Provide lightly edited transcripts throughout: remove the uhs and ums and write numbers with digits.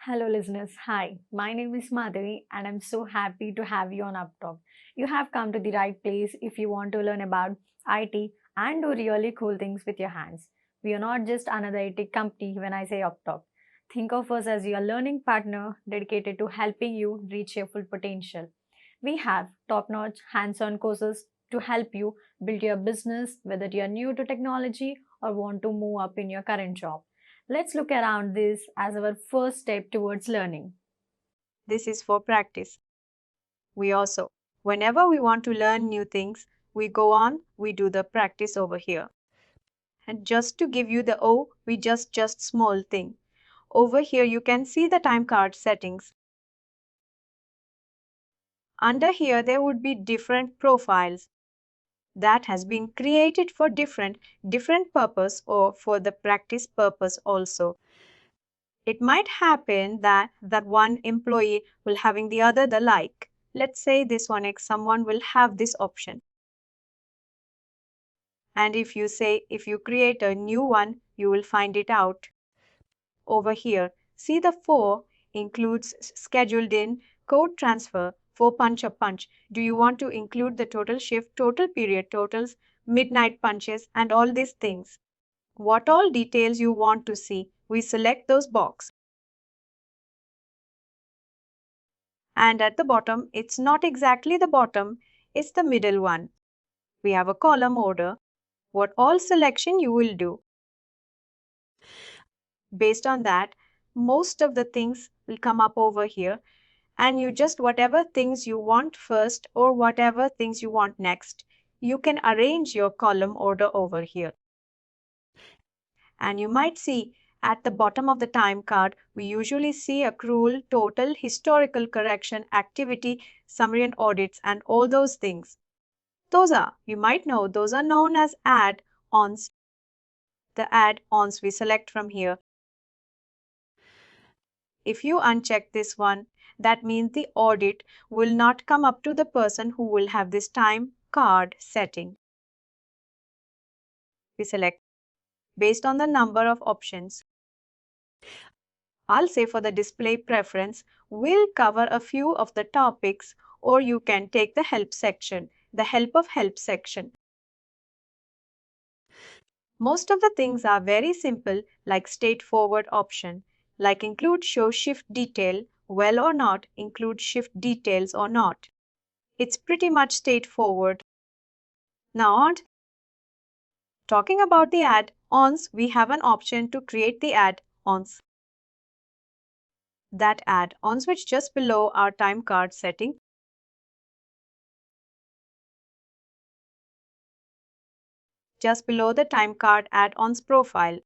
Hello, listeners. Hi, my name is Madhavi, and I'm so happy to have you on UppTalk. You have come to the right place if you want to learn about IT and do really cool things with your hands. We are not just another IT company when I say UppTalk. Think of us as your learning partner dedicated to helping you reach your full potential. We have top notch hands on courses to help you build your business, whether you're new to technology or want to move up in your current job. Let's look around this as our first step towards learning. This is for practice. We also, whenever we want to learn new things, we do the practice over here. And just to give you the we just small thing. Over here you can see the time card settings. Under here there would be different profiles that has been created for different purpose or for the practice purpose also. It might happen that one employee will having the other the like. Let's say this one someone will have this option. And if you create a new one, you will find it out over here. See the 4 includes scheduled in, code transfer, 4 punch a punch. Do you want to include the total shift, total period totals, midnight punches and all these things? What all details you want to see, we select those box. And at the bottom, it's not exactly the bottom, it's the middle one. We have a column order, what all selection you will do. Based on that, most of the things will come up over here and you just whatever things you want first or whatever things you want next, you can arrange your column order over here. And you might see at the bottom of the time card, we usually see accrual, total, historical correction, activity, summary and audits and all those things. You might know, those are known as add-ons. The add-ons we select from here. If you uncheck this one, that means the audit will not come up to the person who will have this time card setting. We select based on the number of options. I'll say for the display preference, we'll cover a few of the topics or you can take the help section, the help of help section. Most of the things are very simple like straightforward option, like include show shift detail, well or not, include shift details or not. It's pretty much straightforward. Now, talking about the add-ons, we have an option to create the add-ons. That add-ons which just below our time card setting. Just below the time card add-ons profile.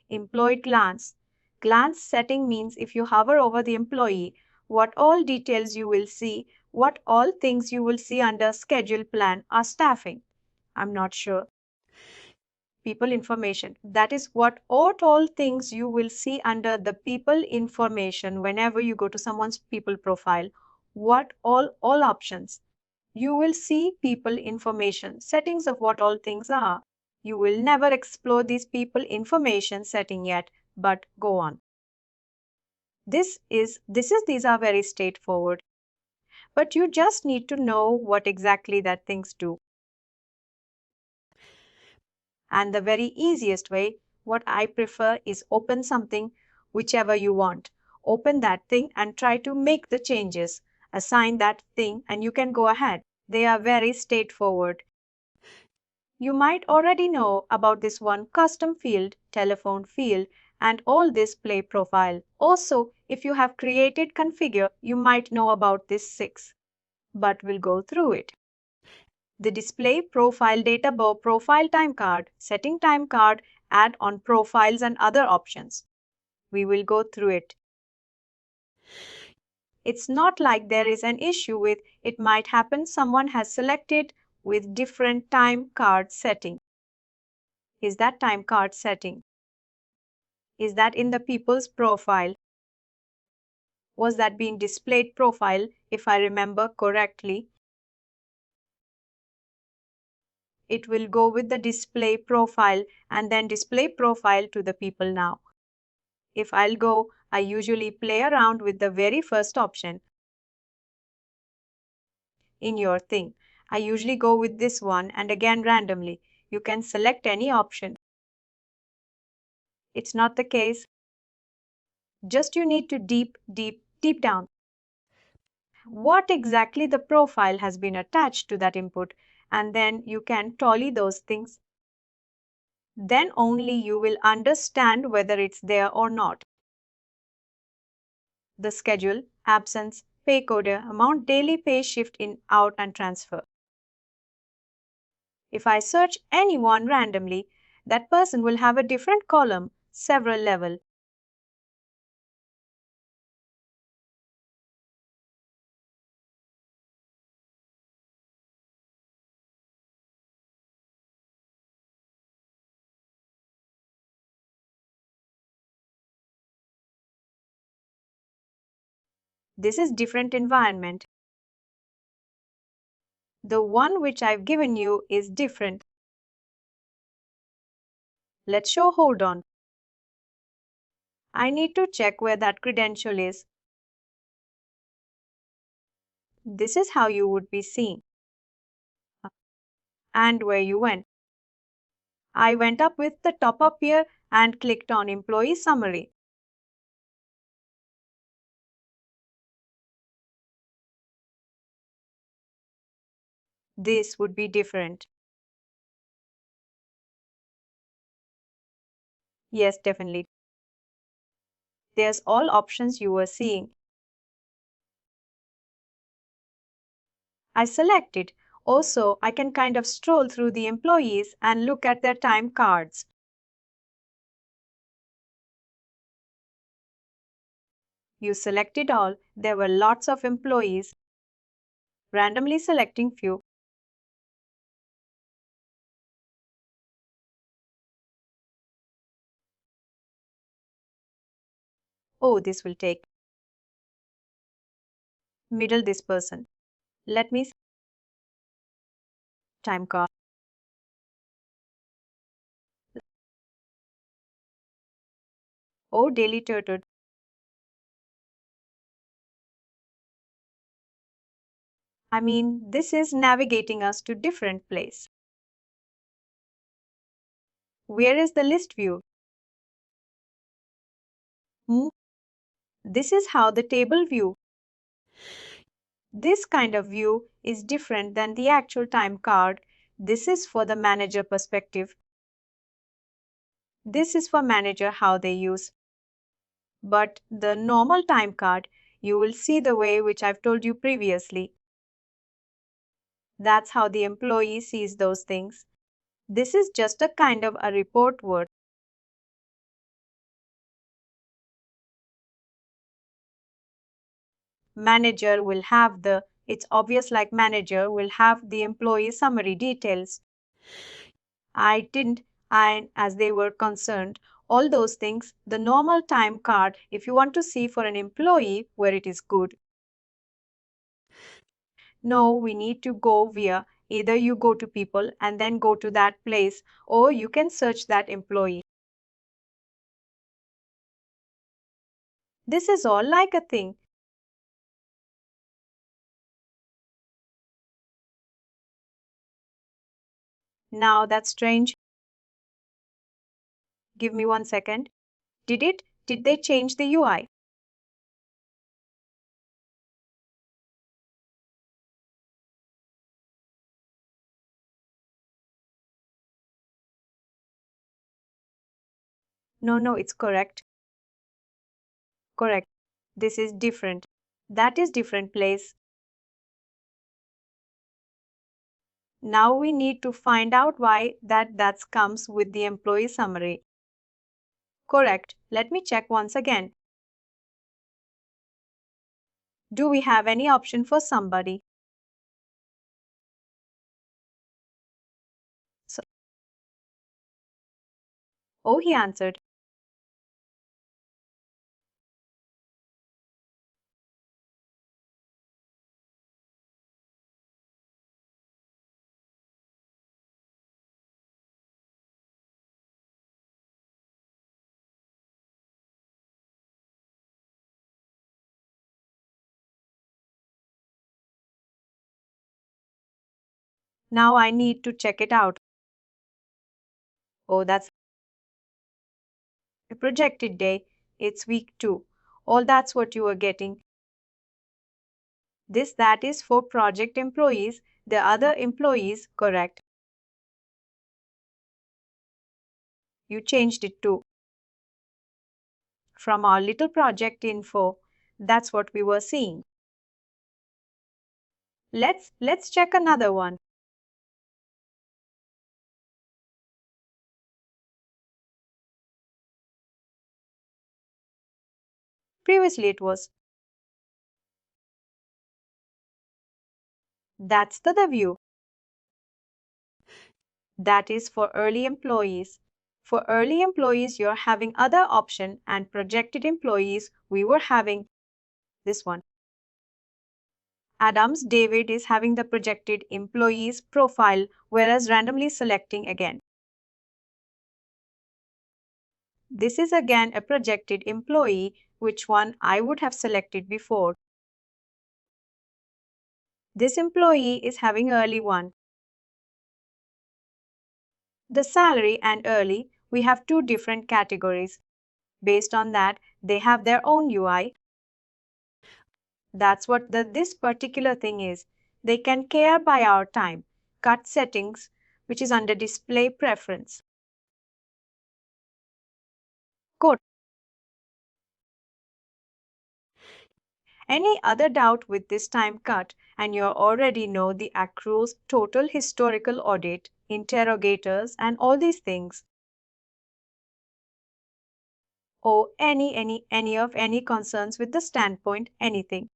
Employee glance. Glance setting means if you hover over the employee, what all details you will see, what all things you will see under schedule plan or staffing. I'm not sure. People information. That is what all things you will see under the people information whenever you go to someone's people profile. What all options. You will see people information, settings of what all things are. You will never explore these people information setting yet, but go on. These are very straightforward. But you just need to know what exactly that things do. And the very easiest way, what I prefer is open something, whichever you want. Open that thing and try to make the changes. Assign that thing and you can go ahead. They are very straightforward. You might already know about this one custom field, telephone field, and all display profile. Also, if you have created configure, you might know about this 6. But we'll go through it. The display profile data profile time card, setting time card, add on profiles and other options. We will go through it. It's not like there is an issue with it might happen someone has selected with different time card setting. Is that time card setting? Is that in the people's profile? Was that being displayed profile if I remember correctly? It will go with the display profile and then display profile to the people now. If I'll go, I usually play around with the very first option in your thing. I usually go with this one and again randomly. You can select any option. It's not the case. Just you need to deep down. What exactly the profile has been attached to that input, and then you can tally those things. Then only you will understand whether it's there or not. The schedule, absence, pay code, amount, daily pay, shift in, out, and transfer. If I search anyone randomly, that person will have a different column, several level. This is different environment. The one which I've given you is different. Let's show, hold on. I need to check where that credential is. This is how you would be seeing. And where you went. I went up with the top up here and clicked on Employee Summary. This would be different. Yes, definitely. There's all options you were seeing. I select it. Also, I can kind of stroll through the employees and look at their time cards. You selected all. There were lots of employees. Randomly selecting few. Oh, this will take. Middle this person. Let me time card. Oh, daily tutored. I mean, this is navigating us to different place. Where is the list view? Hmm? This is how the table view. This kind of view is different than the actual time card. This is for the manager perspective. This is for manager how they use. But the normal time card, you will see the way which I've told you previously. That's how the employee sees those things. This is just a kind of a report word. Manager will have the, it's obvious like manager will have the employee summary details. I didn't, and as they were concerned, all those things, the normal time card, if you want to see for an employee where it is good. No, we need to go via either you go to people and then go to that place, or you can search that employee. This is all like a thing. Now that's strange. Give me 1 second. Did it? Did they change the UI? No, no, it's correct. Correct. This is different. That is different place. Now we need to find out why that comes with the employee summary. Correct. Let me check once again. Do we have any option for somebody? So, oh, he answered. Now I need to check it out. Oh, that's a projected day. It's week 2. Oh, that's what you were getting. That is for project employees. The other employees, correct. You changed it to from our little project info. That's what we were seeing. Let's check another one. Previously it was. That's the view. That is for early employees. For early employees, you're having other option, and projected employees, we were having this one. Adams David is having the projected employees profile, whereas randomly selecting again. This is again a projected employee, which one I would have selected before. This employee is having early one. The salary and early, we have two different categories. Based on that, they have their own UI. That's what this particular thing is. They can care by our time. Cut settings, which is under display preference. Code. Any other doubt with this time cut, and you already know the accruals, total historical audit, interrogators, and all these things. Or any concerns with the standpoint, anything.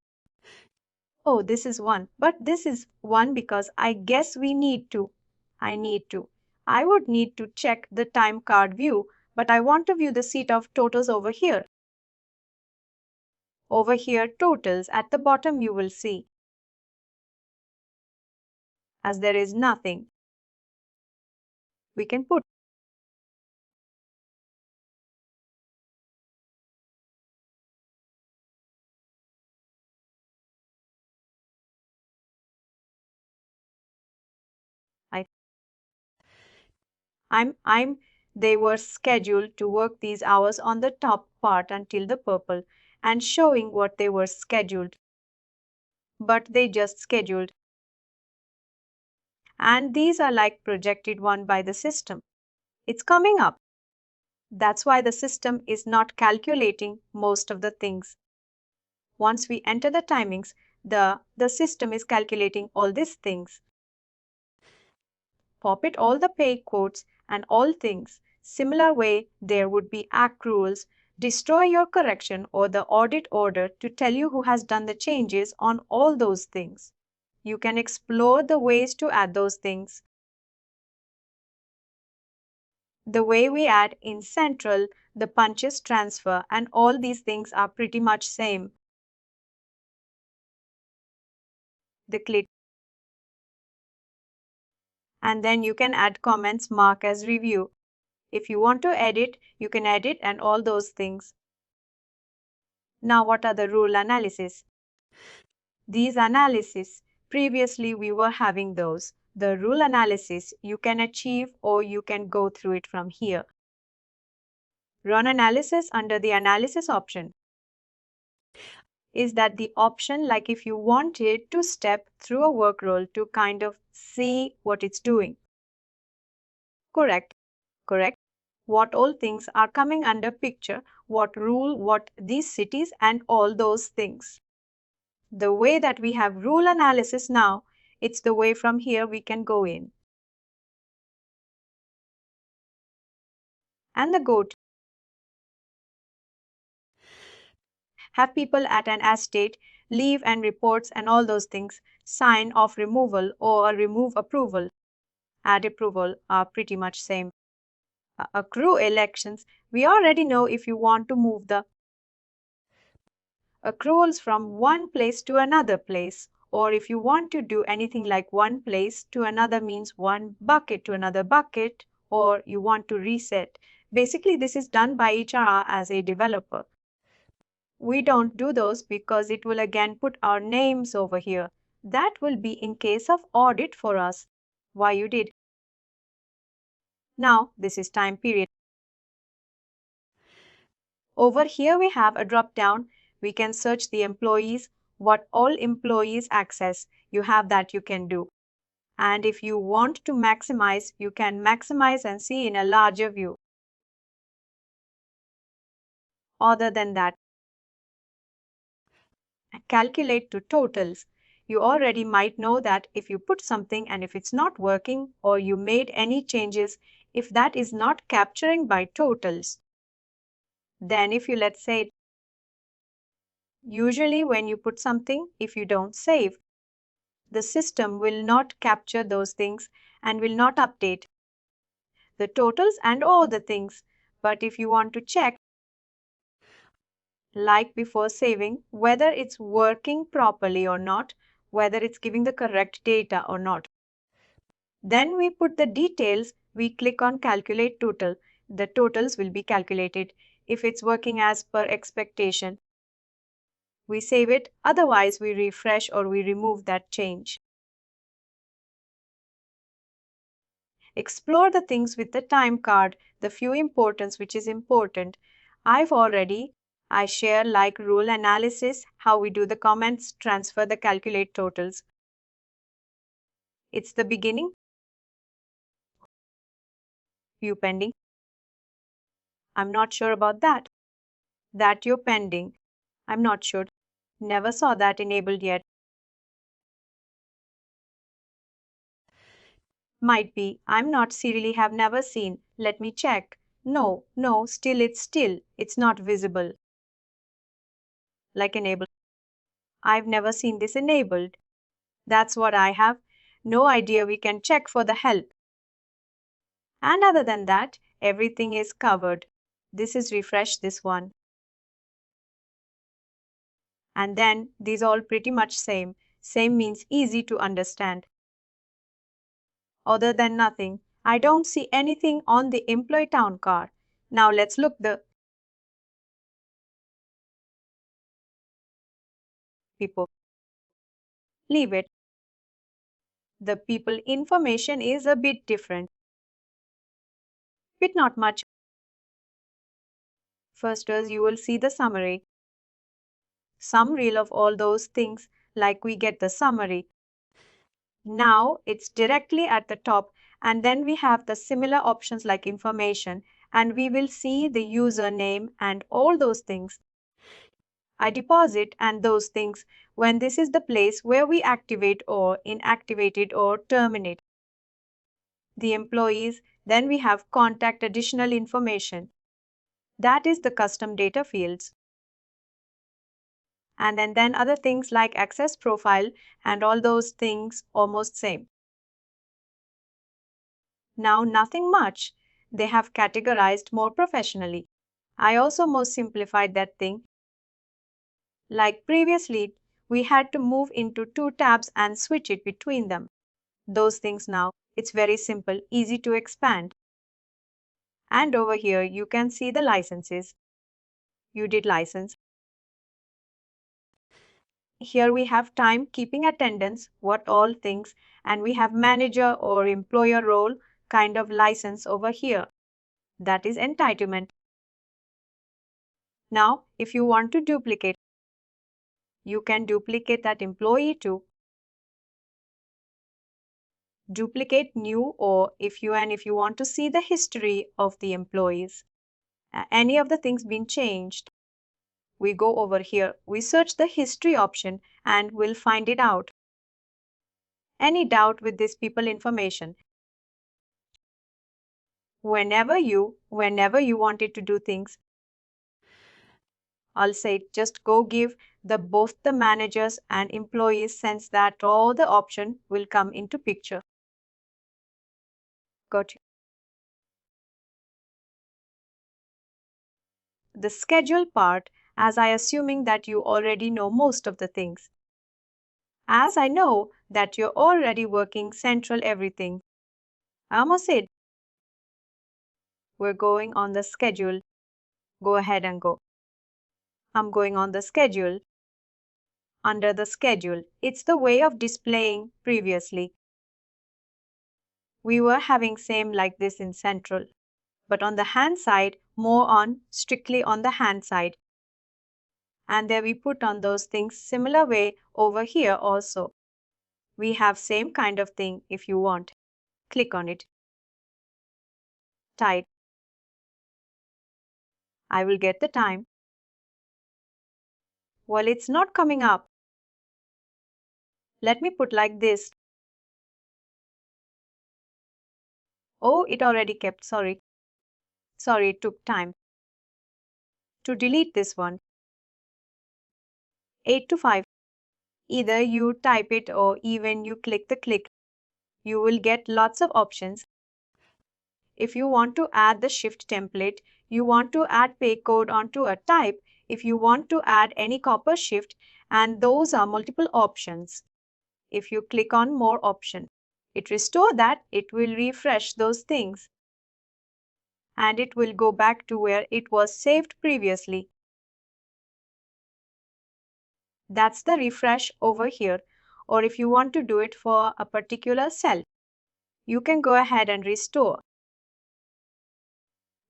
Oh, this is one. But this is one because I guess we need to. I need to. I would need to check the time card view, but I want to view the seat of totals over here. Over here, totals at the bottom you will see. As there is nothing, we can put. I, they were scheduled to work these hours on the top part until the purple and showing what they were scheduled. But they just scheduled. And these are like projected one by the system. It's coming up. That's why the system is not calculating most of the things. Once we enter the timings, the system is calculating all these things. Pop it all the pay quotes and all things. Similar way, there would be accruals. Destroy your correction or the audit order to tell you who has done the changes on all those things. You can explore the ways to add those things. The way we add in central, the punches transfer, and all these things are pretty much same. The click. And then you can add comments mark as review. If you want to edit, you can edit and all those things. Now what are the rule analysis? These analysis, previously we were having those. The rule analysis you can achieve or you can go through it from here. Run analysis under the analysis option. Is that the option like if you wanted to step through a work role to kind of see what it's doing? Correct. Correct. What all things are coming under picture, what rule, what these cities and all those things. The way that we have rule analysis now, it's the way from here we can go in. And the goat. Have people at an estate, leave and reports and all those things, sign off removal or remove approval, add approval are pretty much same. Accrue elections, we already know if you want to move the accruals from one place to another place, or if you want to do anything like one place to another means one bucket to another bucket, or you want to reset. Basically, this is done by HR as a developer. We don't do those because it will again put our names over here. That will be in case of audit for us. why you did. Now, this is time period. Over here we have a drop down. We can search the employees, what all employees access. You have that you can do. And if you want to maximize, you can maximize and see in a larger view. Other than that, calculate to totals. You already might know that if you put something and if it's not working or you made any changes, if that is not capturing by totals, then if you, let's say, usually when you put something, if you don't save, the system will not capture those things and will not update the totals and all the things. But if you want to check, like before saving, whether it's working properly or not, whether it's giving the correct data or not, then we put the details, we click on calculate total. The totals will be calculated. If it's working as per expectation, we save it, otherwise we refresh or we remove that change. Explore the things with the time card, the few importance which is important. I share like rule analysis, how we do the comments, transfer the calculate totals. It's the beginning, view pending. I'm not sure about that. That you're pending. I'm not sure. Never saw that enabled yet. Might be. I'm not serially have never seen. Let me check. No, still. It's not visible. Like enable. I've never seen this enabled. That's what I have. No idea we can check for the help. And other than that, everything is covered. This is refresh this one. And then these all pretty much same. Same means easy to understand. Other than nothing, I don't see anything on the employee town card. Now let's look the people. Leave it. The people information is a bit different. But not much. First as you will see the summary. Summary of all those things, like we get the summary. Now it's directly at the top, and then we have the similar options like information, and we will see the username and all those things. I deposit and those things when this is the place where we activate or inactivate it or terminate the employees. Then we have contact additional information. That is the custom data fields. And then other things like access profile and all those things almost same. Now nothing much. They have categorized more professionally. I also most simplified that thing. Like previously, we had to move into two tabs and switch it between them. Those things now, it's very simple, easy to expand. And over here, you can see the licenses. You did license. Here we have time, keeping attendance, what all things, and we have manager or employer role kind of license over here. That is entitlement. Now, if you want to duplicate, you can duplicate that employee too. Duplicate new, or if you want to see the history of the employees, any of the things been changed, we go over here, we search the history option and we'll find it out. Any doubt with this people information, whenever you wanted to do things, I'll say just go give the both the managers and employees, sense that all the option will come into picture. Got you. The schedule part, as I assuming that you already know most of the things. As I know that you're already working central everything. I almost said we're going on the schedule. Go ahead and go. I'm going on the schedule. Under the schedule, it's the way of displaying previously. We were having same like this in central, but on the hand side, more on strictly on the hand side. And there we put on those things similar way over here also. We have same kind of thing if you want. Click on it. Type. I will get the time. Well, it's not coming up. Let me put like this. Oh, it already kept, sorry. Sorry, it took time. To delete this one. 8 to 5. Either you type it or even you click the click. You will get lots of options. If you want to add the shift template, you want to add pay code onto a type, if you want to add any copper shift, and those are multiple options. If you click on more option, it restore that, it will refresh those things. And it will go back to where it was saved previously. That's the refresh over here. Or if you want to do it for a particular cell, you can go ahead and restore.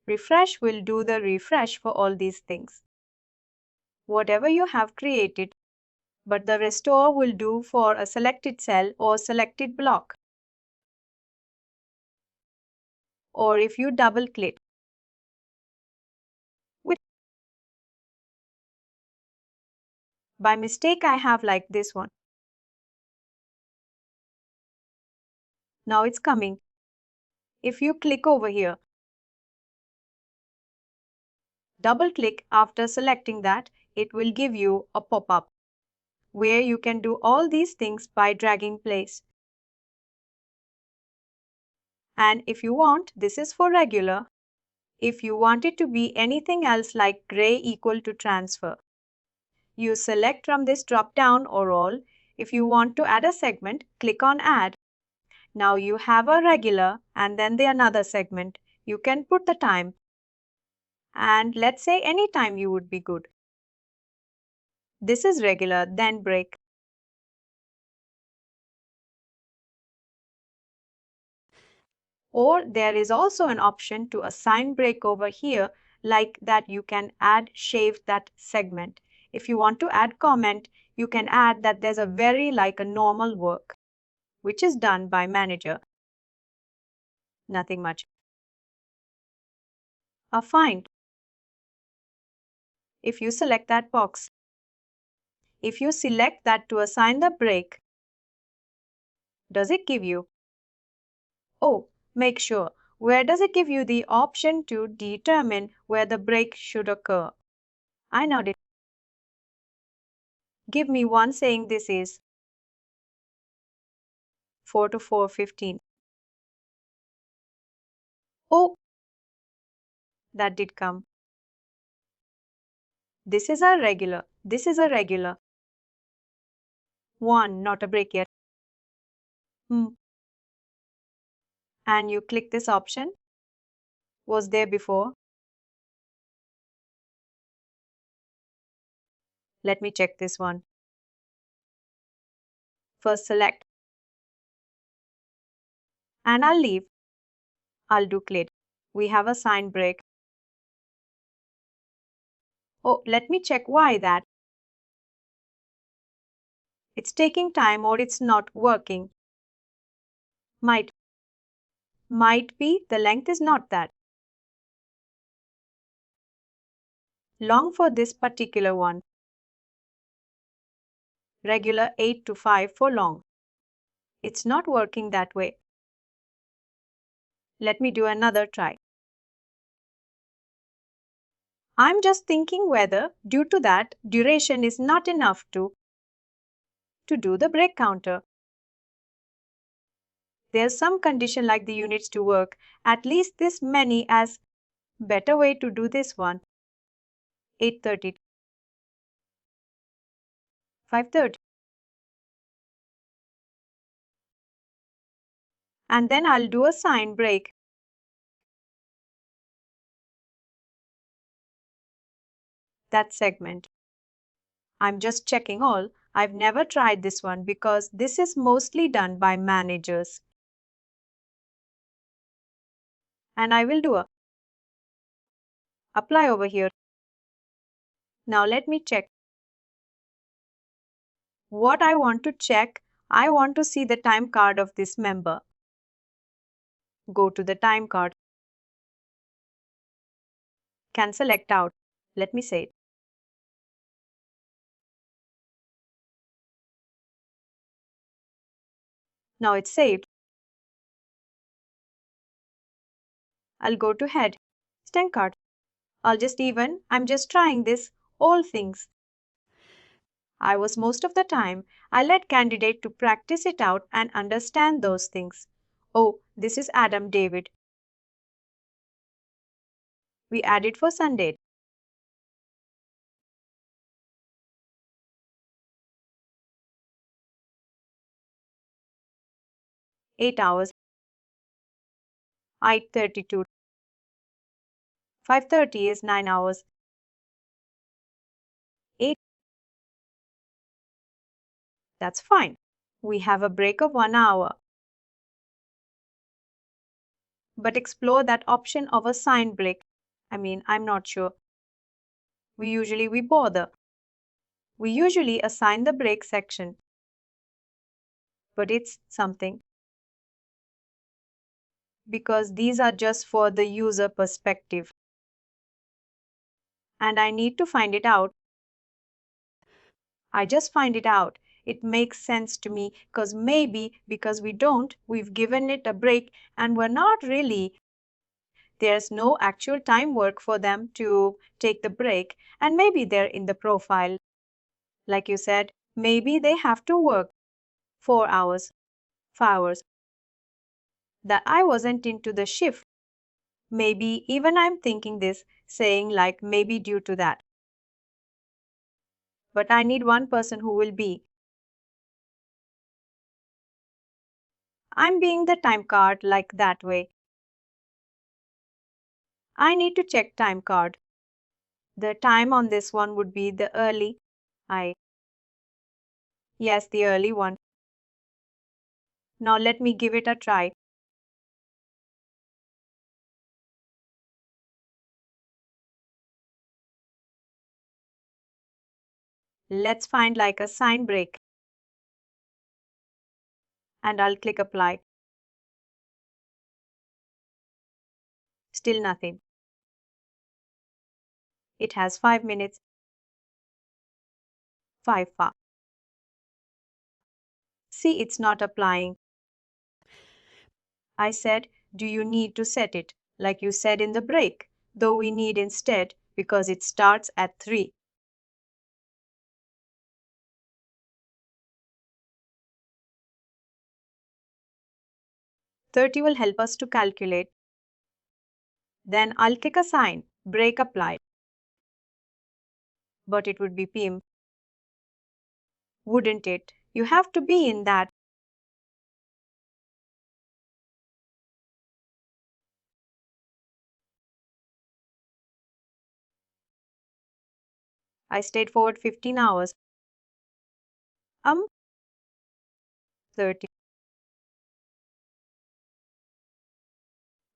Refresh will do the refresh for all these things. Whatever you have created, but the restore will do for a selected cell or selected block. Or if you double click, which by mistake I have like this one. Now it's coming. If you click over here, double click after selecting that, it will give you a pop-up where you can do all these things by dragging place. And if you want, this is for regular. If you want it to be anything else like gray equal to transfer, you select from this drop down or all. If you want to add a segment, click on add. Now you have a regular and then the another segment. You can put the time. And let's say any time you would be good. This is regular, then break. Or there is also an option to assign break over here, like that you can add shave that segment. If you want to add comment, you can add that there's a very like a normal work, which is done by manager. Nothing much. A find. If you select that box, if you select that to assign the break, does it give you? Oh, make sure. Where does it give you the option to determine where the break should occur? I know it. Give me one saying this is 4 to 4:15. Oh, that did come. This is a regular. This is a regular. One, not a break yet. And you click this option. Was there before. Let me check this one. First select. And I'll leave. I'll do clear. We have a sign break. Oh, let me check why that. It's taking time or it's not working. Might be the length is not that long for this particular one. Regular 8 to 5 for long. It's not working that way. Let me do another try. I'm just thinking whether, due to that, duration is not enough to do the break counter. There's some condition like the units to work, at least this many as better way to do this one. 8:30, 5:30. And then I'll do a sign break. That segment. I'm just checking all. I've never tried this one because this is mostly done by managers. and I will do a apply over here. Now let me check what I want to check. I want to see the time card of this member. Go to the time card. Can select out. Let me say it. Now it's saved. I'll go to head. Time card. I'm just trying this, all things. I was most of the time. I let candidate to practice it out and understand those things. Oh, this is Adam David. We added for Sunday. 8 hours. 8:32. 5:30 is 9 hours. 8. That's fine. We have a break of 1 hour. But explore that option of a sign break. I'm not sure. We bother. We usually assign the break section. But it's something. Because these are just for the user perspective. And I need to find it out. I just find it out. It makes sense to me because maybe because we've given it a break and we're not really. There's no actual time work for them to take the break, and maybe they're in the profile. Like you said, maybe they have to work 4 hours, 5 hours. That I wasn't into the shift. Maybe even I'm thinking this, saying like maybe due to that. But I need one person who will be. I'm being the time card like that way. I need to check time card. The time on this one would be the early. I. Yes, the early one. Now let me give it a try. Let's find like a sign break. And I'll click apply. Still nothing. It has 5 minutes. 5 far. See, it's not applying. I said, do you need to set it? Like you said in the break, though we need instead because it starts at 3. "30 will help us to calculate. Then I'll click a sign, break apply. But it would be PM. Wouldn't it? You have to be in that. I stayed forward 15 hours. 30.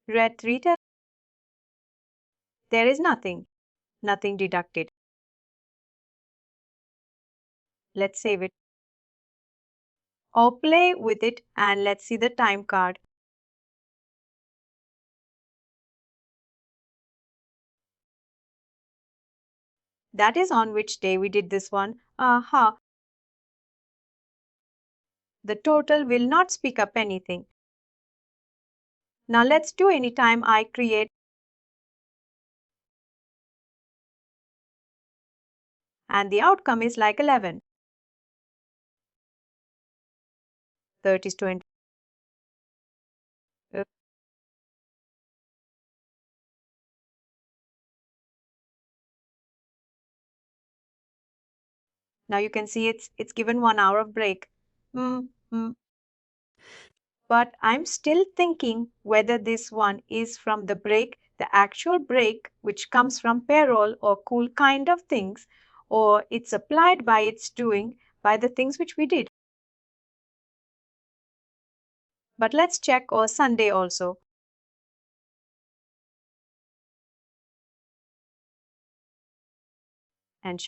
Read 3 times. There is nothing. Nothing deducted. Let's save it. Or play with it and let's see the time card. That is on which day we did this one. Aha. The total will not speak up anything. Now let's do any time I create. And the outcome is like 11. 30 is 20. Now you can see it's given 1 hour of break. But I'm still thinking whether this one is from the break, the actual break, which comes from payroll or cool kind of things, or it's applied by its doing by the things which we did. But let's check or Sunday also. and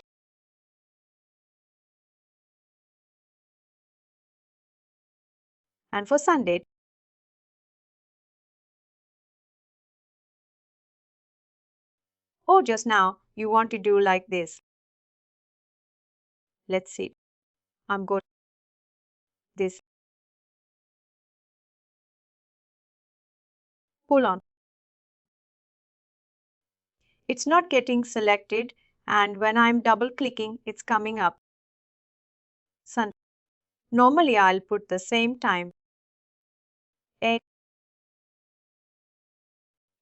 for Sunday, oh, just now you want to do like this. Let's see. I'm going this. Pull on. It's not getting selected, and when I'm double clicking, it's coming up. Sun. Normally, I'll put the same time.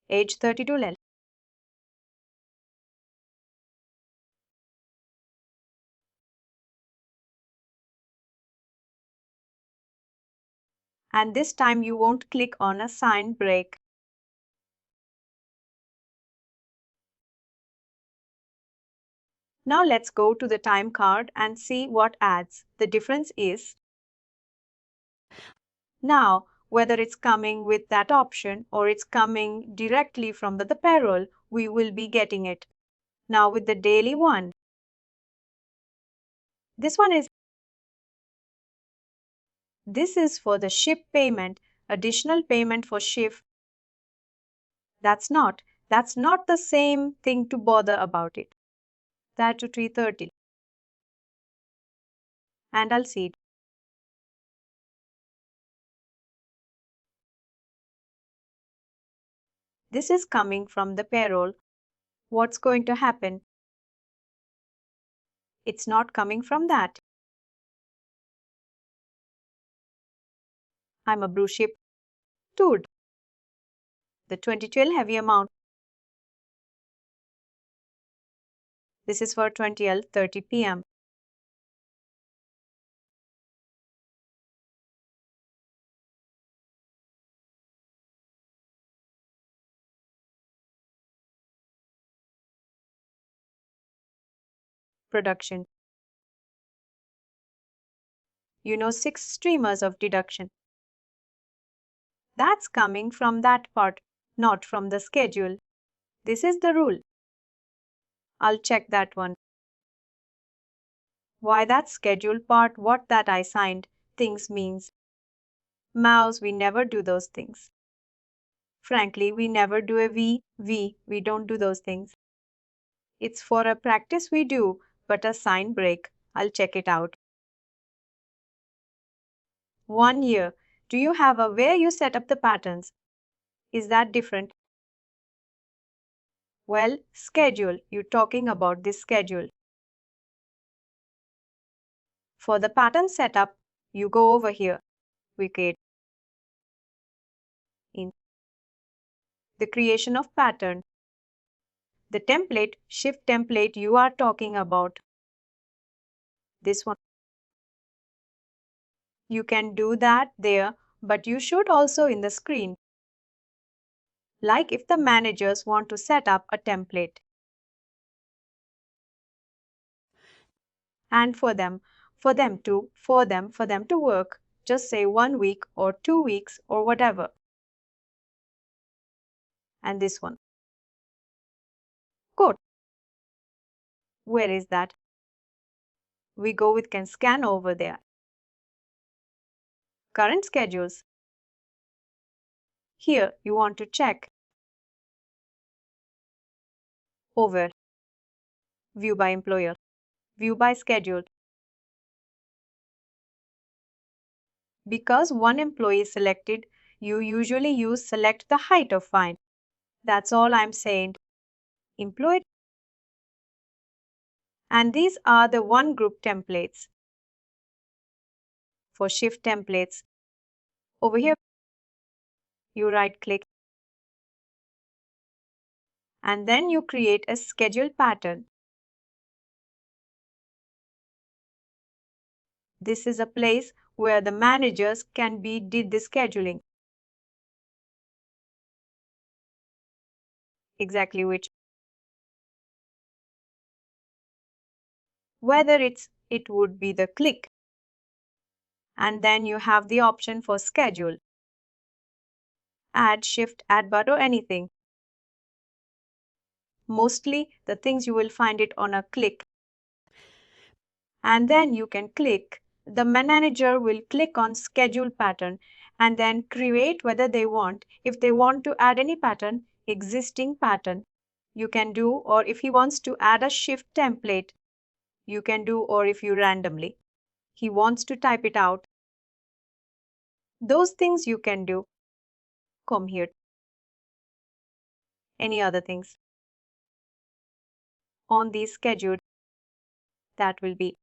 Age 32 lel. And this time you won't click on a sign break. Now let's go to the time card and see what adds. The difference is now whether it's coming with that option or it's coming directly from the payroll, we will be getting it. Now with the daily one, this is for the shift payment, additional payment for shift. That's not the same thing to bother about it. That to 330. And I'll see it. This is coming from the payroll. What's going to happen? It's not coming from that. I'm a blue ship. Dude, the 2012 heavy amount. This is for 20:30 p.m. Production. 6 streamers of deduction. That's coming from that part, not from the schedule. This is the rule. I'll check that one. Why that schedule part, what that I signed, things means. Mouse, we never do those things. Frankly, we never do a we don't do those things. It's for a practice we do, but a sign break. I'll check it out. 1 year. Do you have a where you set up the patterns? Is that different? Well, schedule. You're talking about this schedule. For the pattern setup, you go over here. We create in the creation of pattern. The template, shift template you are talking about. This one. You can do that there, but you should also in the screen. Like if the managers want to set up a template. And for them to work, just say 1 week or 2 weeks or whatever. And this one. Code. Where is that? We go with can scan over there. Current schedules. Here you want to check. Over. View by employer. View by schedule. Because one employee is selected, you usually use select the height of fine. That's all I'm saying. Employee. And these are the one group templates. For shift templates. Over here, you right click. And then you create a schedule pattern. This is a place where the managers can did the scheduling. Exactly which. Whether it would be the click. And then you have the option for schedule. Add, shift, add but or anything. Mostly the things you will find it on a click. and then you can click. The manager will click on schedule pattern and then create whether they want. If they want to add any pattern, existing pattern, you can do, or if he wants to add a shift template, you can do, or if you randomly. He wants to type it out. Those things you can do. Come here. Any other things on the schedule, that will be.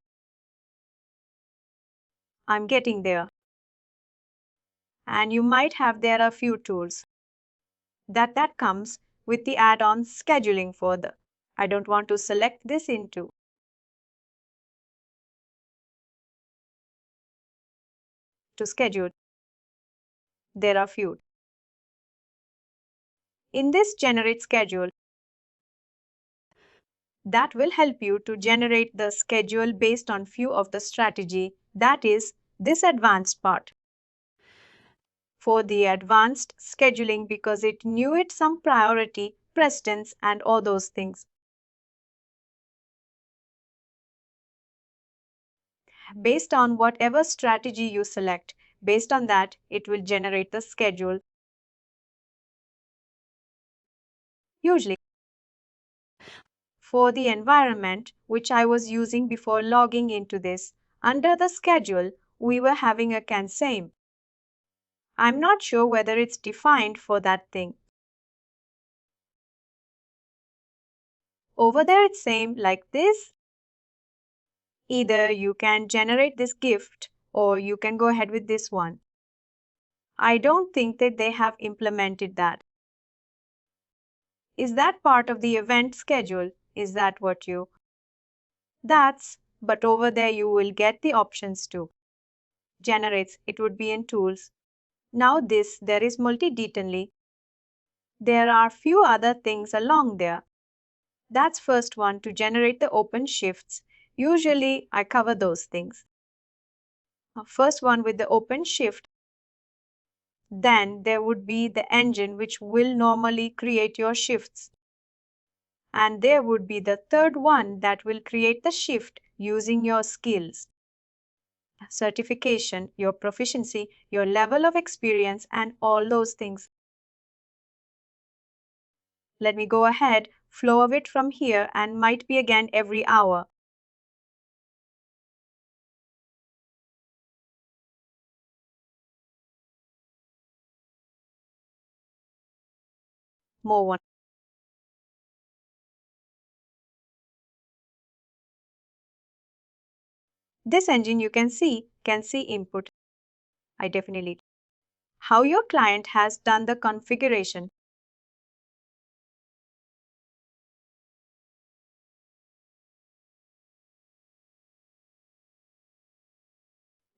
I'm getting there. And you might have there a few tools that comes with the add-on scheduling further. I don't want to select this into to schedule. There are few. In this generate schedule, that will help you to generate the schedule based on few of the strategy, that is this advanced part. For the advanced scheduling, because it knew it some priority, precedence and all those things. Based on whatever strategy you select, based on that, it will generate the schedule. Usually, for the environment, which I was using before logging into this, under the schedule, we were having a can same. I'm not sure whether it's defined for that thing. Over there, it's same like this. Either you can generate this gift or you can go ahead with this one. I don't think that they have implemented that. Is that part of the event schedule? Is that what you? But over there you will get the options too. Generates, it would be in tools. Now this, there is multi-detailing. There are few other things along there. That's first one to generate the open shifts. Usually I cover those things. First one with the open shift. Then there would be the engine which will normally create your shifts. And there would be the third one that will create the shift using your skills, certification, your proficiency, your level of experience, and all those things. Let me go ahead, flow of it from here, and might be again every hour. More one. This engine you can see input. I definitely. How your client has done the configuration.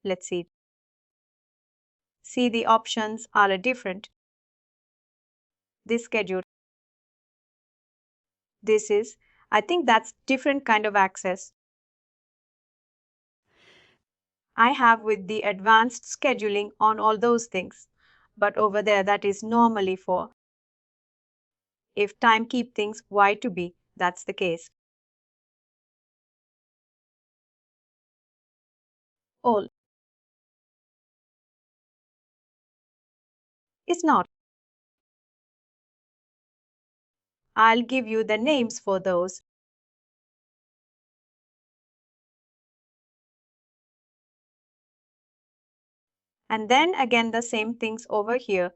Let's see. See, the options are different. This schedule. This is, I think that's different kind of access. I have with the advanced scheduling on all those things. But over there, that is normally for. If time keep things Y to be, that's the case. All. It's not. I'll give you the names for those. And then again the same things over here.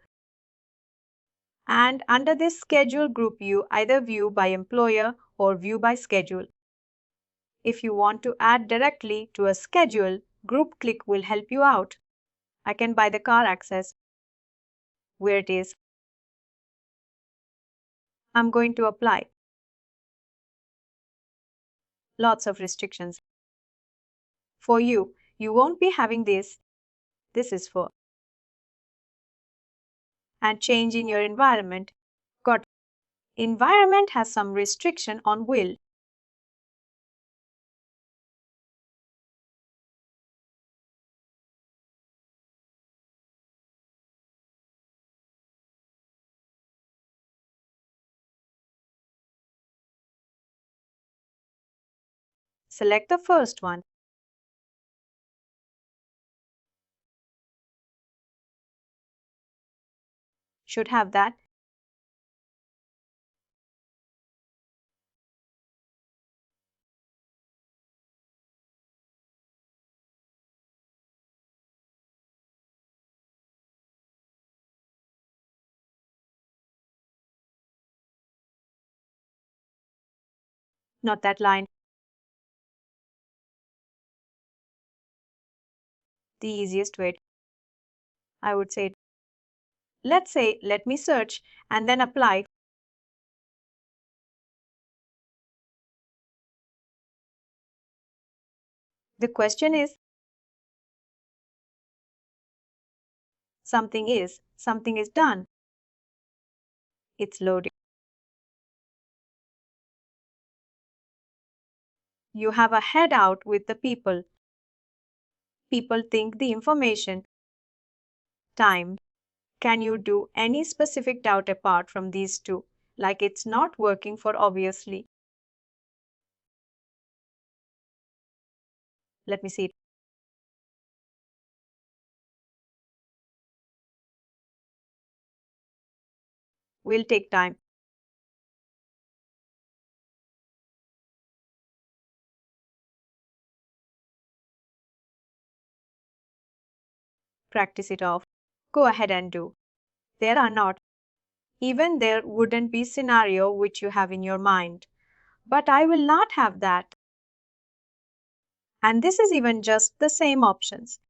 And under this schedule group, you either view by employer or view by schedule. If you want to add directly to a schedule, group click will help you out. I can buy the car access where it is. I'm going to apply. Lots of restrictions. For you, you won't be having this. This is for. And change in your environment. Got. Environment has some restriction on will. Select the first one. should have that. Not that line. The easiest way, I would say. Let's say, let me search and then apply. The question is, something is done. It's loading. You have a head out with the people. People think the information. Time. Can you do any specific doubt apart from these two? Like it's not working for obviously. Let me see it. Will take time. Practice it off. Go ahead and do. There are not. Even there wouldn't be scenario which you have in your mind. But I will not have that. And this is even just the same options,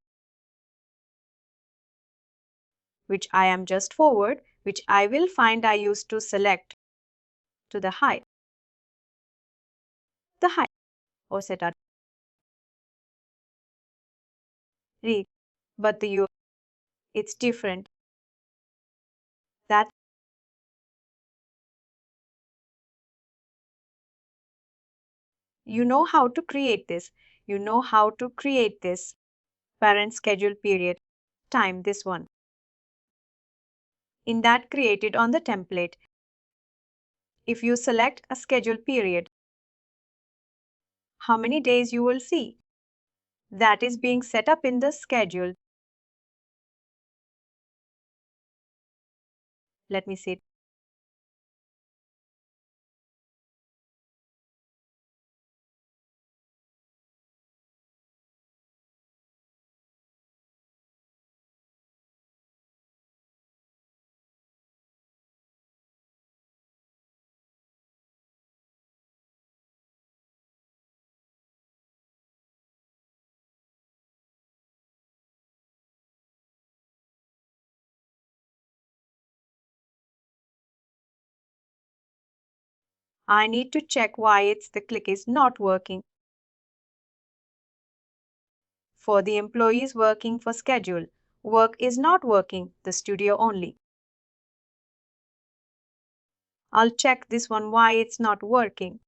which I am just forward, which I will find I used to select to the height. The height or set a read. But the U, it's different. That you know how to create this. You know how to create this parent schedule period. Time this one. In that created on the template. If you select a schedule period, how many days you will see. That is being set up in the schedule. Let me see. I need to check why it's the click is not working. For the employees working for schedule, work is not working, the studio only. I'll check this one why it's not working.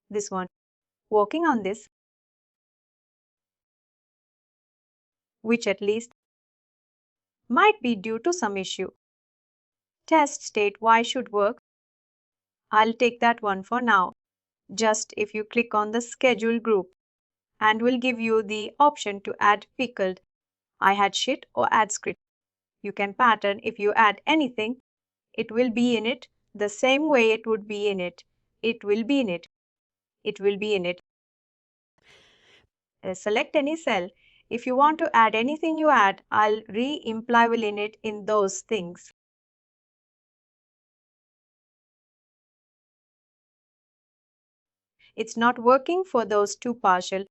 This one. Working on this, which at least might be due to some issue. Test state why should work. I'll take that one for now. Just if you click on the schedule group and will give you the option to add pickled, I had shit or add script. You can pattern if you add anything, it will be in it the same way it would be in it. It will be in it. It will be in it. Select any cell. If you want to add anything you add, I'll re-imply will in it in those things. It's not working for those two partial.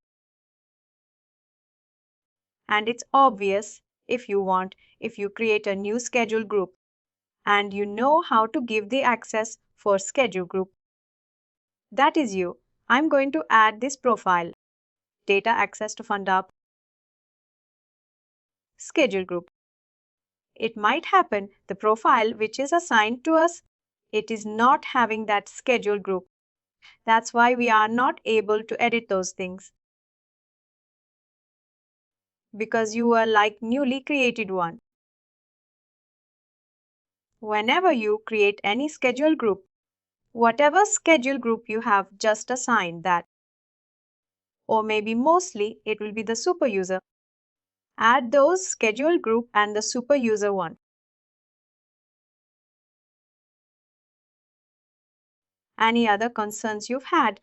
And it's obvious if you want, if you create a new schedule group and you know how to give the access for schedule group. That is you. I'm going to add this profile. Data access to fund up. Schedule group. It might happen the profile which is assigned to us, it is not having that schedule group. That's why we are not able to edit those things. Because you are like newly created one. Whenever you create any schedule group, whatever schedule group you have just assigned that. Or maybe mostly it will be the super user. Add those schedule group and the super user one. Any other concerns you've had?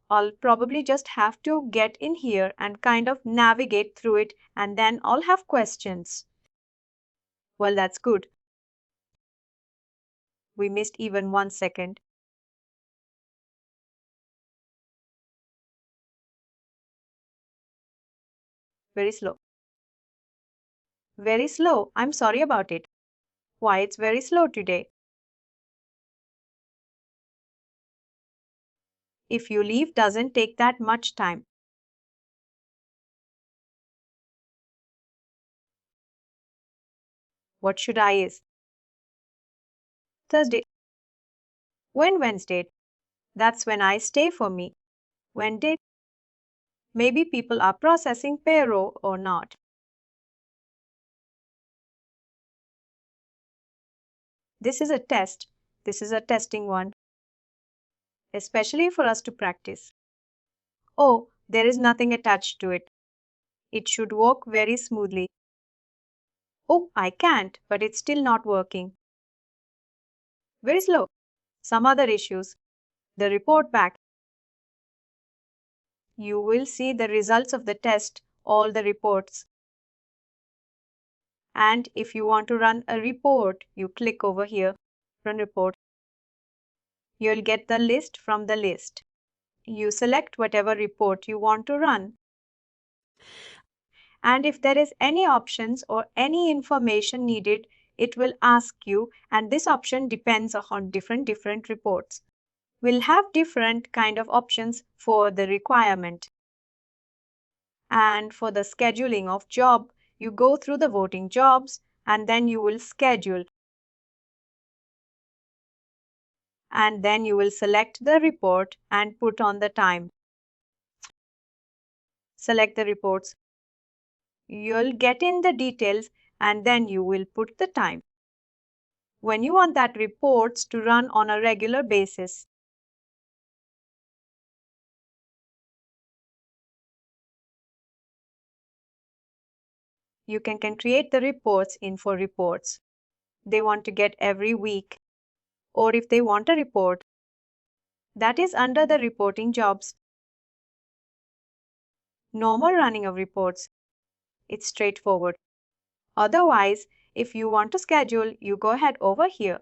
I'll probably just have to get in here and kind of navigate through it, and then I'll have questions. Well, that's good. We missed even 1 second. Very slow. Very slow. I'm sorry about it. Why it's very slow today? If you leave, doesn't take that much time. What should I is? Thursday. When Wednesday? That's when I stay for me. When did? Maybe people are processing payroll or not. This is a test. This is a testing one, especially for us to practice. Oh, there is nothing attached to it. It should work very smoothly. Oh, I can't, but it's still not working. Very slow. Some other issues. The report back. You will see the results of the test, all the reports. And if you want to run a report, you click over here, run report. You'll get the list from the list. You select whatever report you want to run. And if there is any options or any information needed, it will ask you, and this option depends on different reports. We'll have different kind of options for the requirement. And for the scheduling of job, you go through the voting jobs and then you will schedule. And then you will select the report and put on the time. Select the reports. You'll get in the details and then you will put the time. When you want that reports to run on a regular basis, you can create the reports in for reports they want to get every week, or if they want a report that is under the reporting jobs. Normal running of reports, it's straightforward. Otherwise, if you want to schedule, you go ahead over here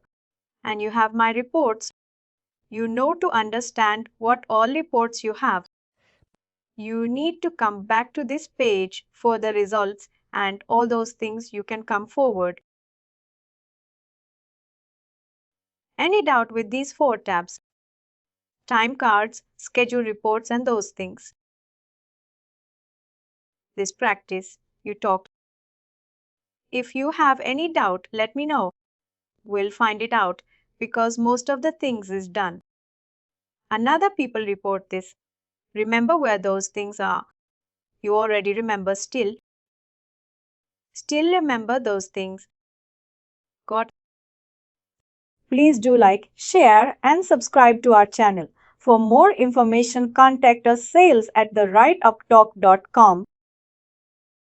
and you have my reports. You know, to understand what all reports you have, you need to come back to this page for the results and all those things. You can come forward. Any doubt with these 4 tabs? Time cards, schedule reports, and those things. This practice, you talked. If you have any doubt, let me know. We'll find it out because most of the things is done. Another people report this. Remember where those things are. You already remember still. Still remember those things. Got? Please do like, share, and subscribe to our channel. For more information, contact us sales@therightuptalk.com.